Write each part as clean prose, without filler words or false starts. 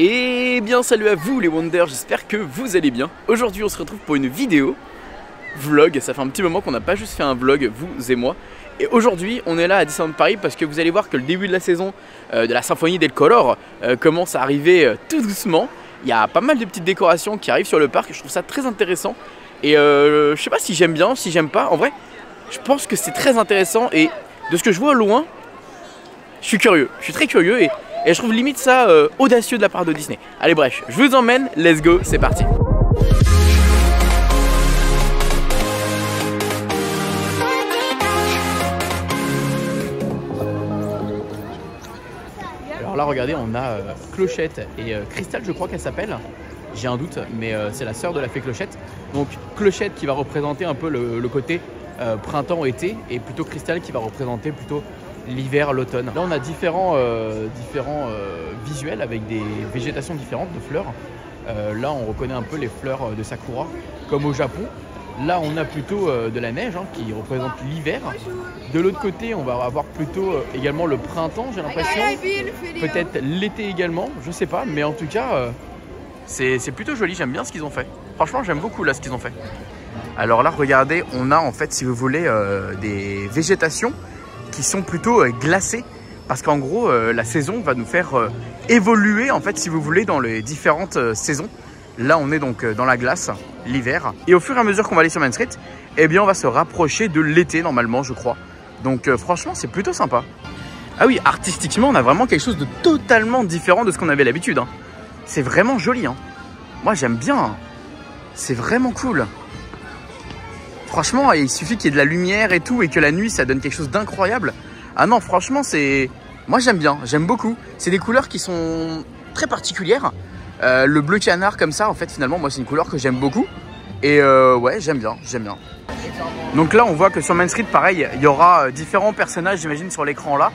Et bien salut à vous les Wonders, j'espère que vous allez bien. Aujourd'hui on se retrouve pour une vidéo vlog, ça fait un petit moment qu'on n'a pas juste fait un vlog, vous et moi. Et aujourd'hui on est là à Disneyland Paris parce que vous allez voir que le début de la saison de la Symphonie del Color commence à arriver tout doucement. Il y a pas mal de petites décorations qui arrivent sur le parc, je trouve ça très intéressant. Et je sais pas si j'aime bien, si j'aime pas, en vrai je pense que c'est très intéressant. Et de ce que je vois au loin, je suis curieux, je suis très curieux et je trouve limite ça audacieux de la part de Disney. Allez bref, je vous emmène, let's go, c'est parti. Alors là regardez, on a Clochette et Cristal, je crois qu'elle s'appelle. J'ai un doute, mais c'est la sœur de la fée Clochette. Donc Clochette qui va représenter un peu le côté printemps-été et plutôt Cristal qui va représenter plutôt l'hiver, l'automne. Là on a différents visuels avec des végétations différentes de fleurs. Là on reconnaît un peu les fleurs de Sakura comme au Japon. Là on a plutôt de la neige qui représente l'hiver. De l'autre côté on va avoir plutôt également le printemps, j'ai l'impression. Peut-être l'été également, je sais pas. Mais en tout cas c'est plutôt joli, j'aime bien ce qu'ils ont fait. Franchement j'aime beaucoup là ce qu'ils ont fait. Alors là regardez, on a en fait si vous voulez des végétations qui sont plutôt glacés parce qu'en gros la saison va nous faire évoluer en fait si vous voulez dans les différentes saisons. Là on est donc dans la glace, l'hiver, et au fur et à mesure qu'on va aller sur Main Street, eh bien on va se rapprocher de l'été normalement je crois. Donc franchement c'est plutôt sympa. Ah oui, artistiquement on a vraiment quelque chose de totalement différent de ce qu'on avait l'habitude hein. C'est vraiment joli hein. Moi j'aime bien, c'est vraiment cool. Franchement, il suffit qu'il y ait de la lumière et tout et que la nuit, ça donne quelque chose d'incroyable. Ah non, franchement, c'est... Moi, j'aime bien, j'aime beaucoup. C'est des couleurs qui sont très particulières. Le bleu canard comme ça, en fait, finalement, moi, c'est une couleur que j'aime beaucoup. Et ouais, j'aime bien, j'aime bien. Donc là, on voit que sur Main Street, pareil, il y aura différents personnages, j'imagine, sur l'écran là.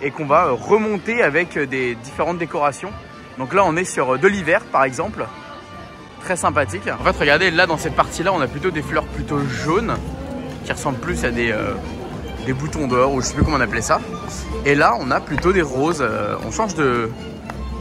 Et qu'on va remonter avec des différentes décorations. Donc là, on est sur de l'hiver, par exemple. Très sympathique. En fait regardez là dans cette partie là on a plutôt des fleurs plutôt jaunes qui ressemblent plus à des boutons d'or ou je sais plus comment on appelait ça. Et là on a plutôt des roses. On change de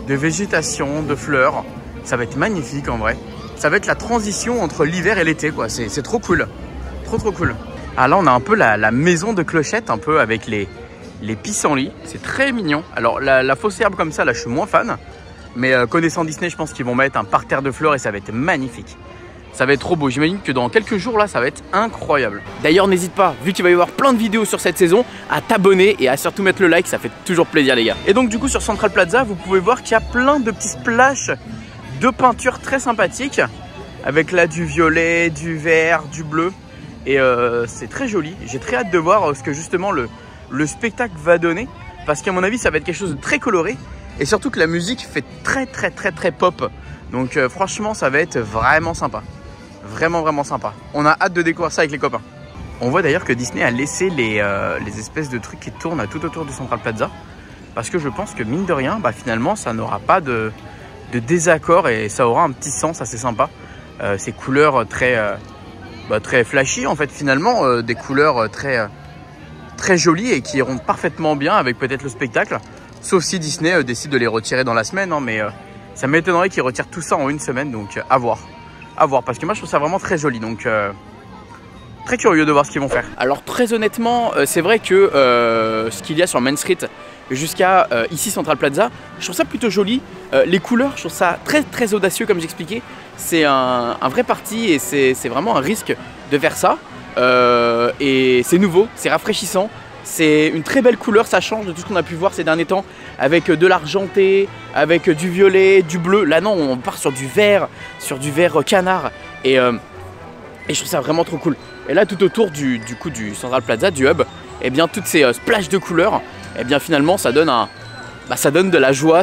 végétation, de fleurs. Ça va être magnifique en vrai. Ça va être la transition entre l'hiver et l'été quoi. C'est trop cool. Trop cool. Ah là on a un peu la maison de Clochette un peu avec les pissenlits. C'est très mignon. Alors la fausse herbe comme ça là je suis moins fan. Mais connaissant Disney, je pense qu'ils vont mettre un parterre de fleurs et ça va être magnifique. Ça va être trop beau. J'imagine que dans quelques jours là, ça va être incroyable. D'ailleurs, n'hésite pas, vu qu'il va y avoir plein de vidéos sur cette saison, à t'abonner et à surtout mettre le like. Ça fait toujours plaisir les gars. Et donc du coup sur Central Plaza, vous pouvez voir qu'il y a plein de petits splashes de peinture très sympathiques. Avec là du violet, du vert, du bleu. Et c'est très joli. J'ai très hâte de voir ce que justement le spectacle va donner. Parce qu'à mon avis, ça va être quelque chose de très coloré. Et surtout que la musique fait très pop. Donc franchement ça va être vraiment sympa. Vraiment sympa. On a hâte de découvrir ça avec les copains. On voit d'ailleurs que Disney a laissé les espèces de trucs qui tournent tout autour du Central Plaza. Parce que je pense que mine de rien, finalement ça n'aura pas de désaccord. Et ça aura un petit sens assez sympa. Ces couleurs très flashy en fait finalement. Des couleurs très jolies et qui iront parfaitement bien avec peut-être le spectacle. Sauf si Disney décide de les retirer dans la semaine, hein, mais ça m'étonnerait qu'ils retirent tout ça en une semaine, donc à voir. À voir, parce que moi je trouve ça vraiment très joli, donc très curieux de voir ce qu'ils vont faire. Alors très honnêtement, c'est vrai que ce qu'il y a sur Main Street jusqu'à ici Central Plaza, je trouve ça plutôt joli. Les couleurs, je trouve ça très audacieux comme j'expliquais. C'est un vrai parti et c'est vraiment un risque de faire ça. Et c'est nouveau, c'est rafraîchissant. C'est une très belle couleur, ça change de tout ce qu'on a pu voir ces derniers temps avec de l'argenté, avec du violet, du bleu. Là non, on part sur du vert canard et je trouve ça vraiment trop cool. Et là tout autour du Central Plaza, du hub, et bien toutes ces splashes de couleurs, et bien finalement ça donne ça donne de la joie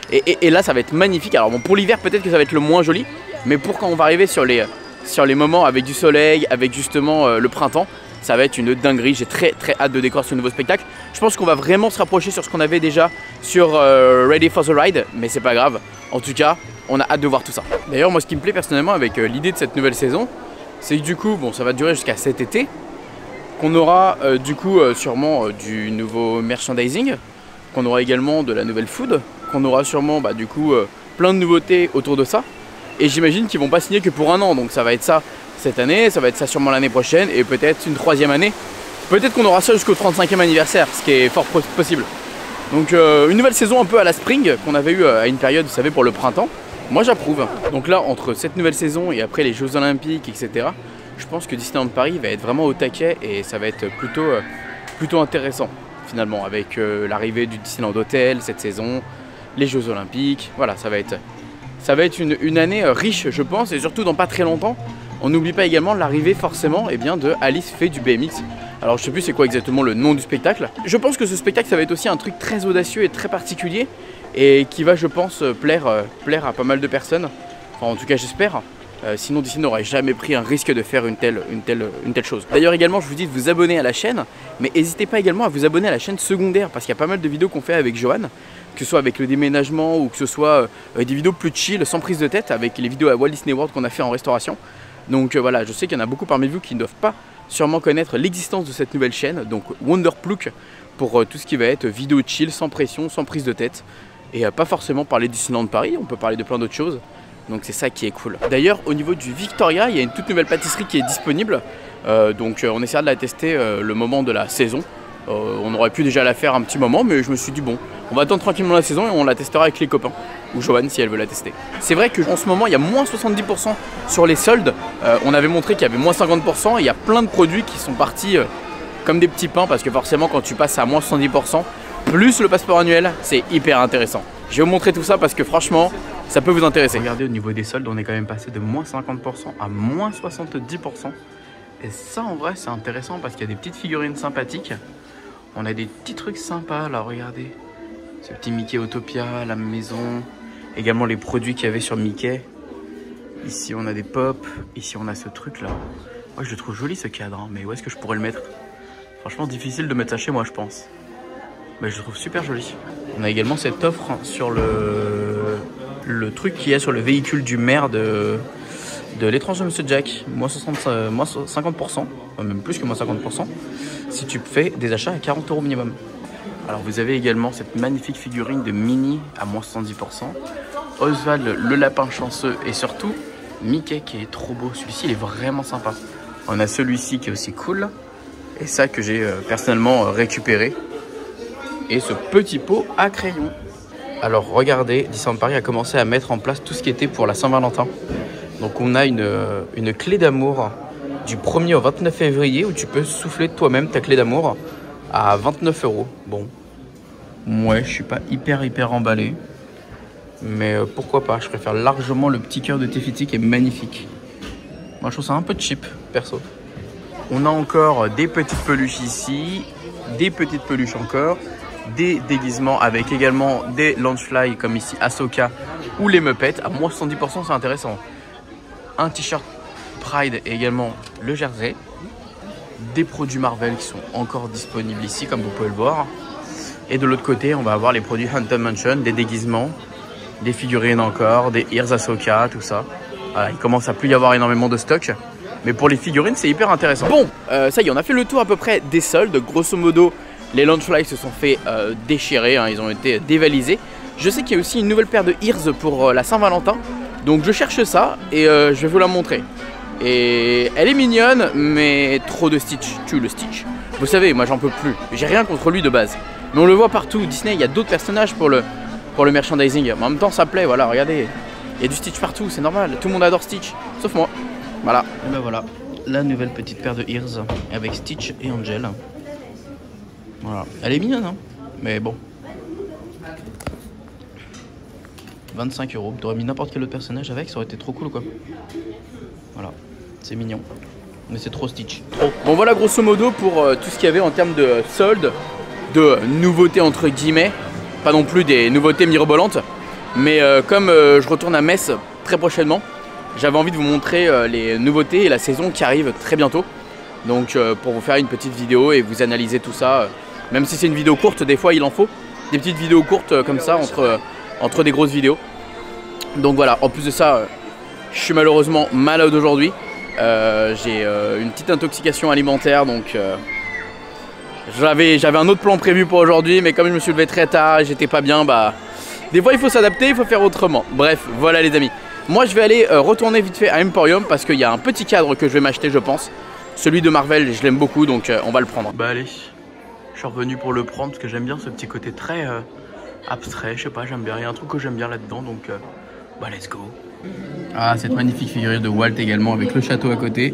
et là ça va être magnifique. Alors bon pour l'hiver peut-être que ça va être le moins joli, mais pour quand on va arriver sur les moments avec du soleil, avec justement le printemps, ça va être une dinguerie. J'ai très hâte de découvrir ce nouveau spectacle. Je pense qu'on va vraiment se rapprocher sur ce qu'on avait déjà sur Ready for the Ride, mais c'est pas grave. En tout cas, on a hâte de voir tout ça. D'ailleurs, moi ce qui me plaît personnellement avec l'idée de cette nouvelle saison, c'est que du coup, bon, ça va durer jusqu'à cet été, qu'on aura du coup sûrement du nouveau merchandising, qu'on aura également de la nouvelle food, qu'on aura sûrement du coup plein de nouveautés autour de ça. Et j'imagine qu'ils vont pas signer que pour un an. Donc ça va être ça cette année, ça va être ça sûrement l'année prochaine et peut-être une 3e année. Peut-être qu'on aura ça jusqu'au 35e anniversaire, ce qui est fort possible. Donc une nouvelle saison un peu à la Spring qu'on avait eu à une période, vous savez, pour le printemps. Moi j'approuve. Donc là, entre cette nouvelle saison et après les Jeux Olympiques, etc., je pense que Disneyland Paris va être vraiment au taquet et ça va être plutôt intéressant finalement avec l'arrivée du Disneyland Hotel cette saison, les Jeux Olympiques. Voilà, ça va être une année riche, je pense, et surtout dans pas très longtemps. On n'oublie pas également l'arrivée forcément de Alice fait du BMX. Alors je sais plus c'est quoi exactement le nom du spectacle. Je pense que ce spectacle ça va être aussi un truc très audacieux et très particulier et qui va je pense plaire à pas mal de personnes. Enfin en tout cas j'espère. Sinon Disney n'aurait jamais pris un risque de faire une telle chose. D'ailleurs également je vous dis de vous abonner à la chaîne, mais n'hésitez pas également à vous abonner à la chaîne secondaire parce qu'il y a pas mal de vidéos qu'on fait avec Johan, que ce soit avec le déménagement ou que ce soit des vidéos plus chill, sans prise de tête, avec les vidéos à Walt Disney World qu'on a fait en restauration. Donc voilà, je sais qu'il y en a beaucoup parmi vous qui ne doivent pas sûrement connaître l'existence de cette nouvelle chaîne, donc Wonderplook, pour tout ce qui va être vidéo chill, sans pression, sans prise de tête, et pas forcément parler du Disneyland Paris, on peut parler de plein d'autres choses, donc c'est ça qui est cool. D'ailleurs au niveau du Victoria, il y a une toute nouvelle pâtisserie qui est disponible, donc on essaiera de la tester le moment de la saison. On aurait pu déjà la faire un petit moment, mais je me suis dit bon, on va attendre tranquillement la saison et on la testera avec les copains, ou Johan si elle veut la tester. C'est vrai qu'en ce moment il y a moins 70% sur les soldes, on avait montré qu'il y avait moins 50% et il y a plein de produits qui sont partis comme des petits pains parce que forcément quand tu passes à moins 70%, plus le passeport annuel, c'est hyper intéressant. Je vais vous montrer tout ça parce que franchement, ça peut vous intéresser. Regardez au niveau des soldes, on est quand même passé de moins 50% à moins 70%. Et ça en vrai c'est intéressant parce qu'il y a des petites figurines sympathiques. On a des petits trucs sympas là, regardez. Ce petit Mickey Autopia, la maison. Également les produits qu'il y avait sur Mickey. Ici on a des pops. Ici on a ce truc là. Moi je le trouve joli ce cadre, hein, mais où est-ce que je pourrais le mettre? Franchement difficile de mettre ça chez moi je pense. Mais je le trouve super joli. On a également cette offre sur le truc qu'il y a sur le véhicule du maire de l'étrange de Monsieur Jack. Moins 50%, même plus que moins 50%. Si tu fais des achats à 40 € minimum. Alors vous avez également cette magnifique figurine de Minnie à moins 70%. Oswald le lapin chanceux et surtout Mickey qui est trop beau. Celui-ci il est vraiment sympa. On a celui-ci qui est aussi cool. Et ça que j'ai personnellement récupéré. Et ce petit pot à crayon. Alors regardez, Disneyland Paris a commencé à mettre en place tout ce qui était pour la Saint-Valentin. Donc on a une clé d'amour du 1er au 29 février où tu peux souffler toi-même ta clé d'amour à 29 €. Bon, ouais, je suis pas hyper emballé. Mais pourquoi pas, je préfère largement le petit cœur de Tefiti qui est magnifique. Moi je trouve ça un peu cheap, perso. On a encore des petites peluches ici, des petites peluches encore, des déguisements avec également des Launchfly comme ici Ahsoka ou les Muppets. À moins 70%, c'est intéressant. Un t-shirt Pride et également le jersey. Des produits Marvel qui sont encore disponibles ici comme vous pouvez le voir. Et de l'autre côté on va avoir les produits Haunted Mansion, des déguisements, des figurines encore, des Ears Ahsoka, tout ça. Voilà, il commence à plus y avoir énormément de stock. Mais pour les figurines c'est hyper intéressant. Bon, ça y est, on a fait le tour à peu près des soldes. Grosso modo les Launchfly se sont fait déchirer, hein, ils ont été dévalisés. Je sais qu'il y a aussi une nouvelle paire de Ears pour la Saint-Valentin. Donc je cherche ça et je vais vous la montrer. Et elle est mignonne, mais trop de Stitch, tue le Stitch. Vous savez, moi j'en peux plus, j'ai rien contre lui de base. Mais on le voit partout, Disney, il y a d'autres personnages pour le merchandising. Mais en même temps ça plaît, voilà, regardez. Il y a du Stitch partout, c'est normal, tout le monde adore Stitch, sauf moi. Voilà. Et ben voilà, la nouvelle petite paire de Ears avec Stitch et Angel. Voilà, elle est mignonne, hein, mais bon. 25 €, t'aurais mis n'importe quel autre personnage avec, ça aurait été trop cool quoi. Voilà, c'est mignon. Mais c'est trop Stitch, trop. Bon voilà grosso modo pour tout ce qu'il y avait en termes de soldes, de nouveautés entre guillemets. Pas non plus des nouveautés mirobolantes. Mais comme je retourne à Metz très prochainement, j'avais envie de vous montrer les nouveautés et la saison qui arrive très bientôt. Donc pour vous faire une petite vidéo et vous analyser tout ça. Même si c'est une vidéo courte, des fois il en faut. Des petites vidéos courtes comme ça entre des grosses vidéos. Donc voilà, en plus de ça, je suis malheureusement malade aujourd'hui. J'ai une petite intoxication alimentaire, donc j'avais un autre plan prévu pour aujourd'hui, mais comme je me suis levé très tard et j'étais pas bien, bah Des fois il faut s'adapter, il faut faire autrement. Bref, voilà les amis. Moi je vais aller retourner vite fait à Emporium parce qu'il y a un petit cadre que je vais m'acheter je pense. Celui de Marvel, je l'aime beaucoup donc on va le prendre. Bah allez, je suis revenu pour le prendre parce que j'aime bien ce petit côté très abstrait. Je sais pas, j'aime bien, il y a un truc que j'aime bien là-dedans donc bah let's go. Ah, cette magnifique figurine de Walt également avec le château à côté.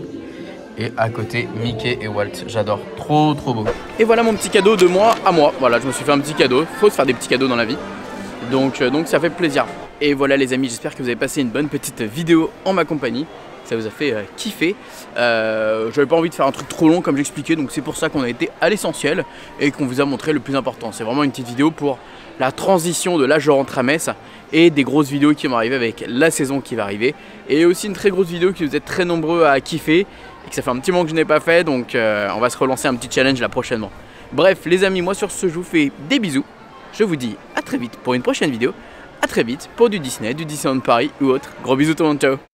Et à côté, Mickey et Walt. J'adore. Trop beau. Et voilà mon petit cadeau de moi à moi. Voilà, je me suis fait un petit cadeau. Faut se faire des petits cadeaux dans la vie. Donc ça fait plaisir. Et voilà les amis, j'espère que vous avez passé une bonne petite vidéo en ma compagnie. Ça vous a fait kiffer. J'avais pas envie de faire un truc trop long comme j'expliquais. Donc c'est pour ça qu'on a été à l'essentiel. Et qu'on vous a montré le plus important. C'est vraiment une petite vidéo pour la transition de là je rentre à Metz. Et des grosses vidéos qui vont arriver avec la saison qui va arriver. Et aussi une très grosse vidéo que vous êtes très nombreux à kiffer. Et que ça fait un petit moment que je n'ai pas fait, donc on va se relancer un petit challenge là prochainement. Bref les amis, moi sur ce je vous fais des bisous. Je vous dis à très vite pour une prochaine vidéo. À très vite pour du Disneyland Paris ou autre. Gros bisous tout le monde, ciao.